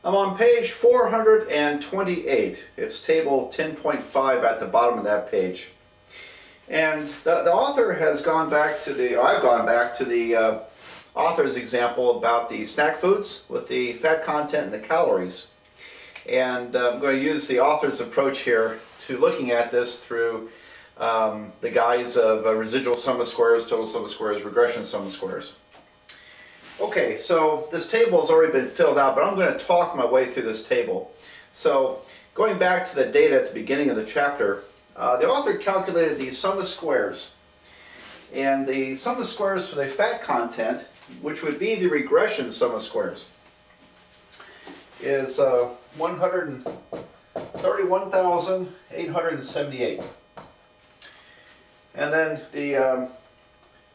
I'm on page 428. It's table 10.5 at the bottom of that page. And the author has gone back to the, or I've gone back to the author's example about the snack foods with the fat content and the calories. And I'm going to use the author's approach here to looking at this through the guise of residual sum of squares, total sum of squares, regression sum of squares. Okay, so this table has already been filled out, but I'm going to talk my way through this table. So going back to the data at the beginning of the chapter, the author calculated the sum of squares. And the sum of squares for the fat content, which would be the regression sum of squares, is 131,878. And then the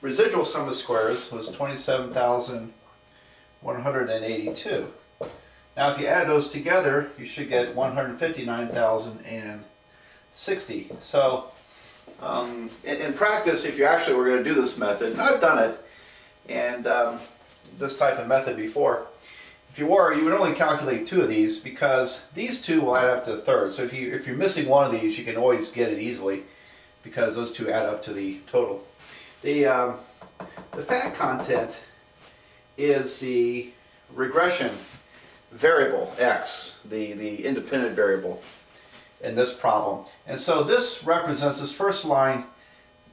residual sum of squares was 27,182. Now if you add those together, you should get 159,060. So in practice, if you actually were going to do this method, and I've done it, and this type of method before, if you were, you would only calculate two of these because these two will add up to the third. So if you're missing one of these, you can always get it easily because those two add up to the total. The fat content is the regression variable x, the independent variable in this problem. And so this represents, this first line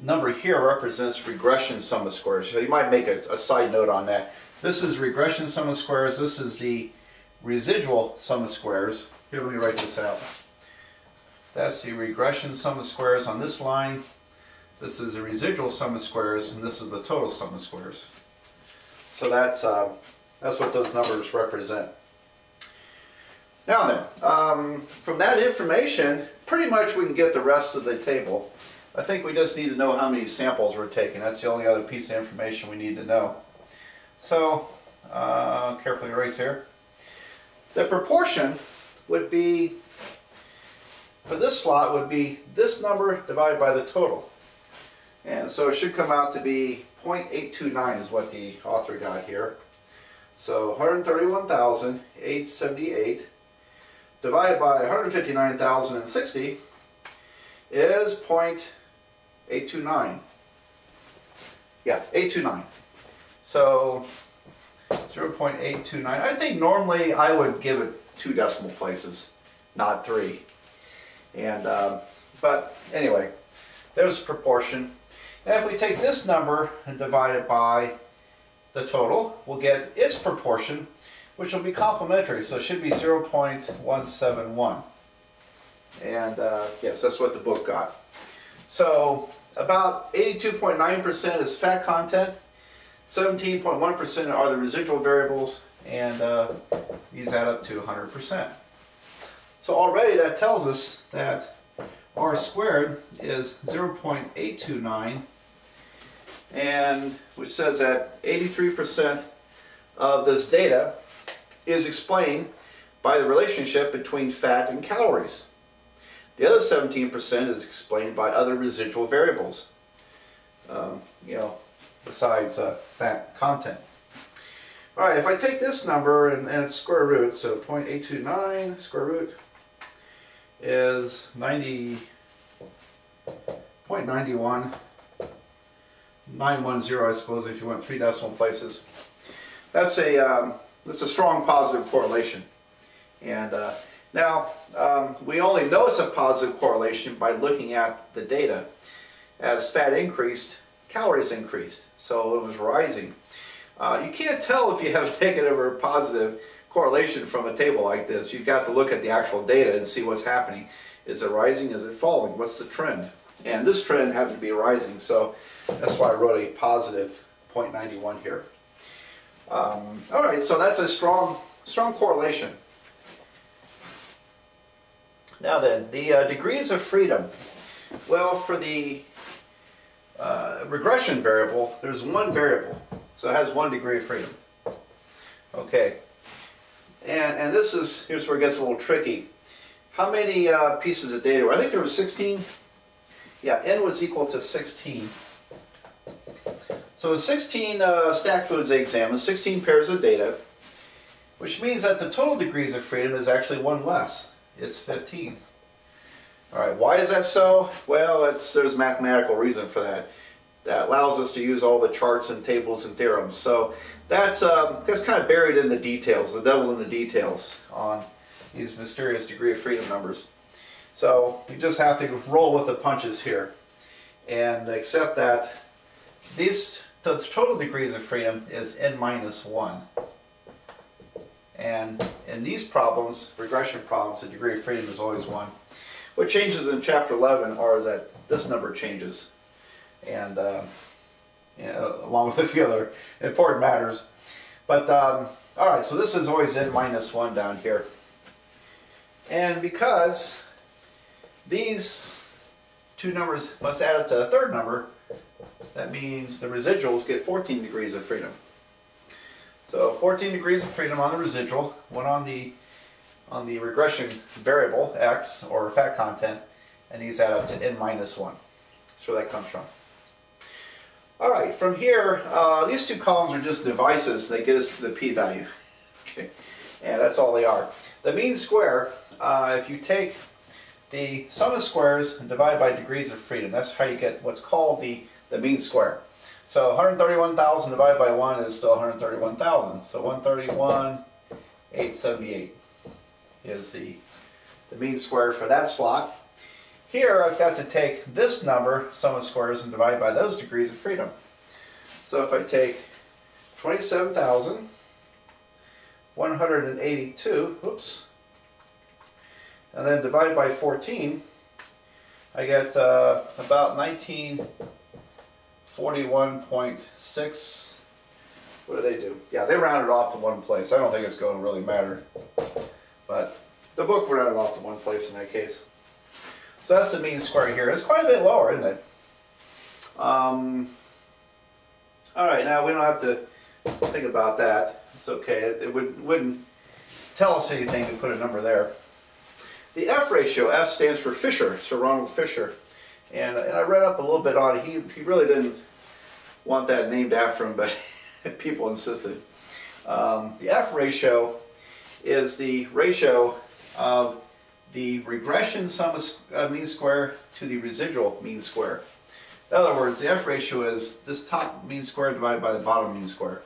number here represents regression sum of squares. So you might make a side note on that. This is regression sum of squares. This is the residual sum of squares. Here, let me write this out. That's the regression sum of squares on this line. This is the residual sum of squares, and this is the total sum of squares. So that's what those numbers represent. Now then, from that information, pretty much we can get the rest of the table. I think we just need to know how many samples we're taking. That's the only other piece of information we need to know. So, carefully erase here. The proportion would be, for this slot, would be this number divided by the total. And so it should come out to be 0.829 is what the author got here. So 131,878 divided by 159,060 is 0.829. Yeah, 829. So 0.829. I think normally I would give it 2 decimal places, not 3. And but anyway, there's a proportion. And if we take this number and divide it by the total, we'll get its proportion, which will be complementary. So it should be 0.171. And yes, that's what the book got. So about 82.9% is fat content. 17.1% are the residual variables, and these add up to 100%. So already that tells us that r squared is 0.829, and which says that 83% of this data is explained by the relationship between fat and calories. The other 17% is explained by other residual variables, besides fat content. All right, if I take this number and its square root, so 0.829 square root is 90.91, 910, I suppose, if you went 3 decimal places. That's a strong positive correlation. And now we only know it's a positive correlation by looking at the data. As fat increased, calories increased, so it was rising. You can't tell if you have negative or positive correlation from a table like this. You've got to look at the actual data and see what's happening. Is it rising? Is it falling? What's the trend? And this trend happened to be rising, so that's why I wrote a positive 0.91 here. All right, so that's a strong correlation. Now then, the degrees of freedom. Well, for the regression variable, there's one variable, so it has 1 degree of freedom. Okay, and this is, here's where it gets a little tricky. How many pieces of data? I think there were 16. Yeah, n was equal to 16. So 16 snack foods they examined, 16 pairs of data, which means that the total degrees of freedom is actually one less. It's 15. All right, why is that so? Well, there's a mathematical reason for that. That allows us to use all the charts and tables and theorems. So that's kind of buried in the details, the devil in the details on these mysterious degree of freedom numbers. So you just have to roll with the punches here and accept that the total degrees of freedom is n minus 1. And in these problems, regression problems, the degree of freedom is always 1. What changes in chapter 11 are that this number changes, and along with a few other important matters. But all right, so this is always n minus 1 down here. And because these two numbers must add up to a third number, that means the residuals get 14 degrees of freedom. So 14 degrees of freedom on the residual, one on the regression variable, x, or fat content, and these add up to n minus 1. That's where that comes from. All right, from here, these two columns are just devices. They get us to the p-value. Okay, and that's all they are. The mean square, if you take the sum of squares and divide by degrees of freedom, that's how you get what's called the mean square. So 131,000 divided by 1 is still 131,000. So 131,878 is the mean square for that slot. Here I've got to take this number, sum of squares, and divide by those degrees of freedom. So if I take 27,182, oops, and then divide by 14, I get about 1941.6. What do they do? Yeah, they rounded off to one place. I don't think it's going to really matter. But the book rounded off to one place in that case. So that's the mean square here. It's quite a bit lower, isn't it? All right, now we don't have to think about that. It's okay. It wouldn't tell us anything to put a number there. The F ratio, F stands for Fisher, Sir Ronald Fisher. And I read up a little bit on it. He really didn't want that named after him, but people insisted. The F ratio is the ratio of the regression sum of mean square to the residual mean square. In other words, the F ratio is this top mean square divided by the bottom mean square.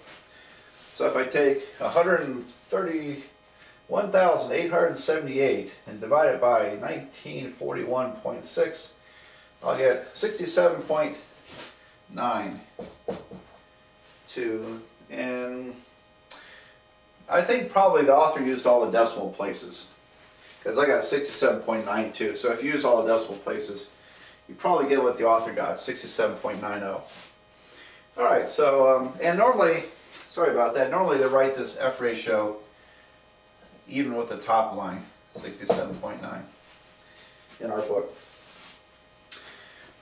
So if I take 131,878 and divide it by 1941.6, I'll get 67.92. And I think probably the author used all the decimal places, because I got 67.92. So if you use all the decimal places, you probably get what the author got, 67.90. All right, so, and normally, sorry about that, normally they write this F ratio even with the top line, 67.9 in our book.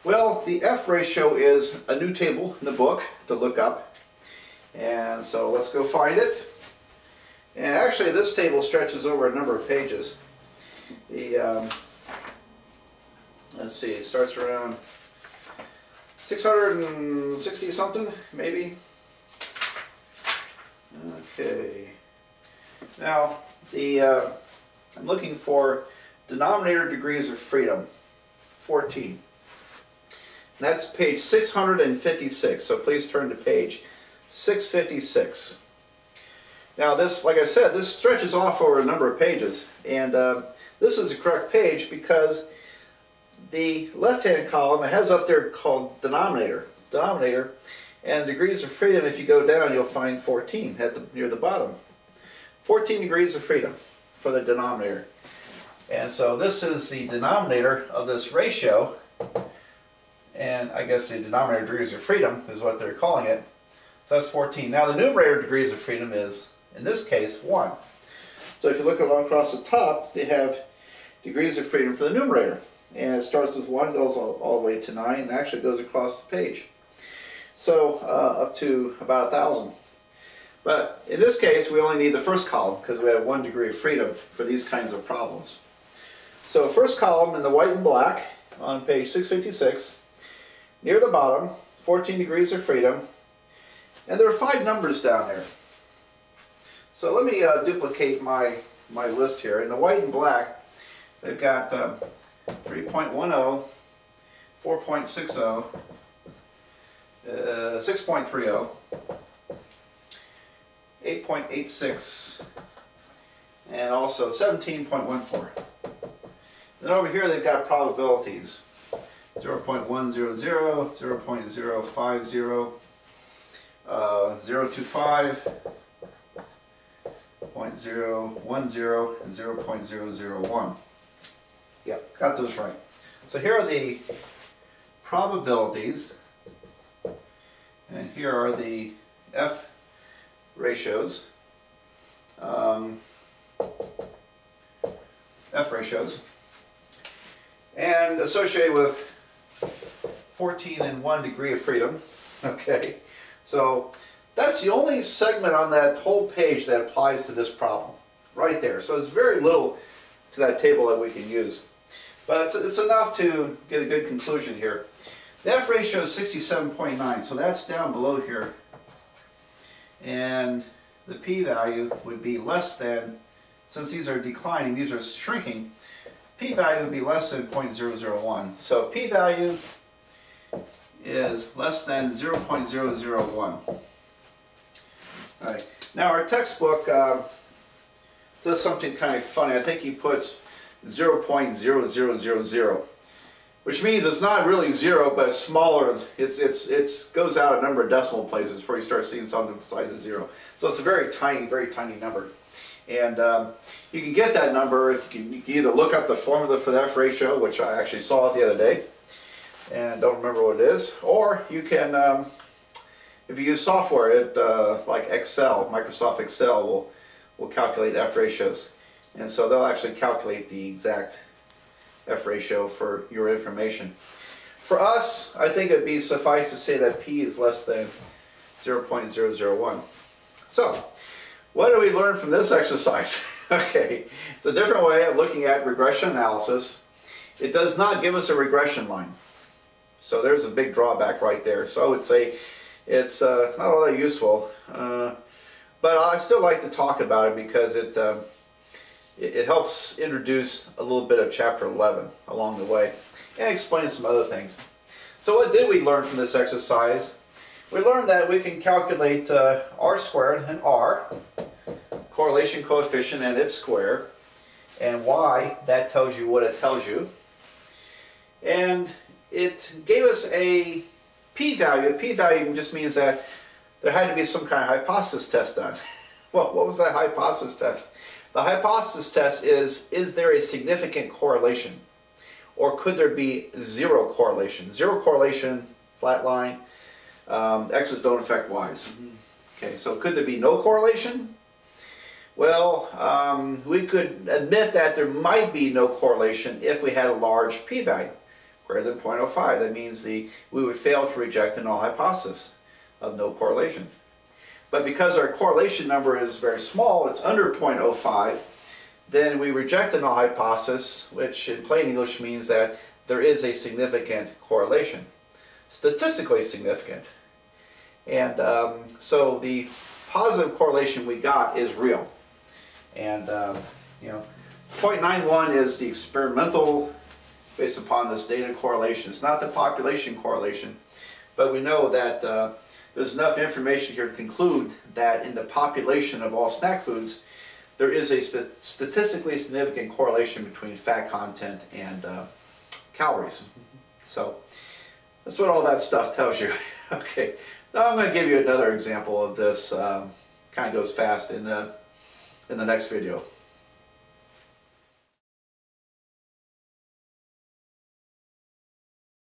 Well, the F ratio is a new table in the book to look up. And so let's go find it. And actually this table stretches over a number of pages. Let's see, it starts around 660 something, maybe. Okay. Now, I'm looking for denominator degrees of freedom, 14. And that's page 656, so please turn to page 656. Now this, like I said, this stretches off over a number of pages, and this is the correct page because the left-hand column, it has up there called denominator, and degrees of freedom, if you go down, you'll find 14 near the bottom. 14 degrees of freedom for the denominator. And so this is the denominator of this ratio, and I guess the denominator degrees of freedom is what they're calling it. So that's 14. Now the numerator degrees of freedom is, in this case, 1. So if you look along across the top, they have degrees of freedom for the numerator. And it starts with 1, goes all the way to 9, and actually goes across the page. So up to about 1,000. But in this case, we only need the first column because we have 1 degree of freedom for these kinds of problems. So first column in the white and black on page 656, near the bottom, 14 degrees of freedom. And there are 5 numbers down there. So let me duplicate my list here. In the white and black, they've got 3.10, 4.60, 6.30, 8.86, and also 17.14. Then over here they've got probabilities. 0.100, 0.050, 025, 0.010, and 0.001. Yep, got those right. So here are the probabilities, and here are the F ratios. And associated with 14 and 1 degree of freedom. Okay, so that's the only segment on that whole page that applies to this problem, right there. So there's very little to that table that we can use, but it's enough to get a good conclusion here. The F ratio is 67.9, so that's down below here, and the p-value would be less than, since these are declining, these are shrinking, p-value would be less than 0.001. So p-value is less than 0.001. Alright, now our textbook does something kind of funny. I think he puts 0.0000, which means it's not really 0, but it's smaller. It goes out a number of decimal places before you start seeing something besides a 0. So it's a very tiny number. And you can get that number if you can either look up the formula for the F ratio, which I actually saw the other day, and don't remember what it is, or you can, if you use software, like Excel, Microsoft Excel will calculate F ratios, and so they'll actually calculate the exact F ratio for your information. For us, I think it'd be suffice to say that P is less than 0.001. So, what do we learn from this exercise? Okay, it's a different way of looking at regression analysis. It does not give us a regression line. So there's a big drawback right there. So I would say it's not all that useful. But I still like to talk about it because it helps introduce a little bit of chapter 11 along the way and explain some other things. So what did we learn from this exercise? We learned that we can calculate R squared and R, correlation coefficient and its square, and Y, that tells you what it tells you. And it gave us a p-value. A p-value just means that there had to be some kind of hypothesis test done. Well, what was that hypothesis test? The hypothesis test is there a significant correlation? Or could there be zero correlation? Zero correlation, flat line, x's don't affect y's. Okay, so could there be no correlation? Well, we could admit that there might be no correlation if we had a large p-value, greater than 0.05. That means we would fail to reject a null hypothesis of no correlation. But because our correlation number is very small, it's under 0.05, then we reject the null hypothesis, which in plain English means that there is a significant correlation, statistically significant. And so the positive correlation we got is real. And you know, 0.91 is the experimental, based upon this data correlation. It's not the population correlation, but we know that there's enough information here to conclude that in the population of all snack foods, there is a statistically significant correlation between fat content and calories. So that's what all that stuff tells you. Okay, now I'm going to give you another example of this. Kind of goes fast in the next video.